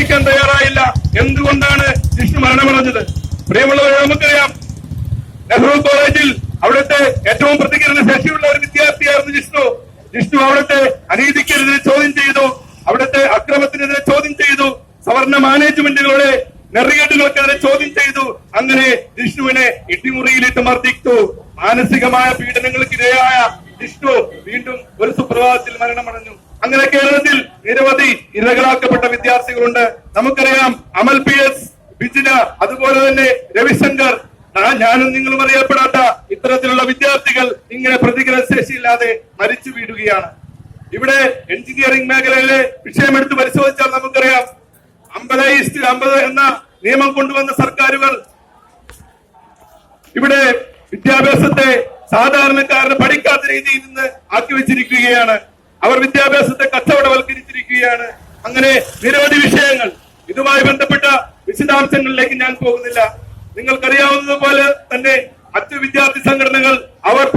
ചോദിക്കാൻ തയ്യാറായില്ല. എന്തുകൊണ്ടാണ് ജിഷ്ണു മരണമടഞ്ഞത്? പ്രിയമുള്ളവരെ, നമുക്കറിയാം നെഹ്റു കോളേജിൽ അവിടുത്തെ ഏറ്റവും പ്രതികരണ ശേഷിയുള്ള ഒരു വിദ്യാർത്ഥിയായിരുന്നു ജിഷ്ണു. ജിഷ്ണു അവിടുത്തെ അനീതിക്കെതിരെ ചോദ്യം ചെയ്തു, അവിടുത്തെ അക്രമത്തിനെതിരെ ചോദ്യം ചെയ്തു, സവർണ മാനേജ്മെന്റുകളുടെ നെറികേടുകൾക്കെതിരെ ചോദ്യം ചെയ്തു. അങ്ങനെ ജിഷ്ണുവിനെ ഇടിമുറിയിലിട്ട് മർദ്ദിച്ചു. മാനസികമായ പീഡനങ്ങൾക്കിരയായ ജിഷ്ണു വീണ്ടും ഒരു സുപ്രഭാതത്തിൽ മരണമടഞ്ഞു. അങ്ങനെ കേരളത്തിൽ നിരവധി ഇരകളാക്കപ്പെട്ട വിദ്യാർത്ഥികളുണ്ട്. നമുക്കറിയാം അമൽ PS, ബിജിന, അതുപോലെ തന്നെ രവിശങ്കർ, ഞാനും നിങ്ങളും അറിയപ്പെടാത്ത ഇത്തരത്തിലുള്ള വിദ്യാർത്ഥികൾ ഇങ്ങനെ പ്രതികരണ ശേഷിയില്ലാതെ മരിച്ചു വീഴുകയാണ്. ഇവിടെ എഞ്ചിനീയറിംഗ് മേഖലയിലെ വിഷയമെടുത്ത് പരിശോധിച്ചാൽ നമുക്കറിയാം 50 എന്ന നിയമം കൊണ്ടുവന്ന സർക്കാരുകൾ ഇവിടെ വിദ്യാഭ്യാസത്തെ സാധാരണക്കാരന് പഠിക്കാത്ത രീതിയിൽ നിന്ന് ആക്കി വെച്ചിരിക്കുകയാണ്. അവർ വിദ്യാഭ്യാസത്തെ കച്ചവടവൽക്കരിച്ചിരിക്കുകയാണ്. അങ്ങനെ നിരവധി വിഷയങ്ങൾ. ഇതുമായി ബന്ധപ്പെട്ട വിശദാംശങ്ങളിലേക്ക് ഞാൻ പോകുന്നില്ല. നിങ്ങൾക്കറിയാവുന്നതുപോലെ തന്നെ മറ്റു വിദ്യാർത്ഥി സംഘടനകൾ അവർ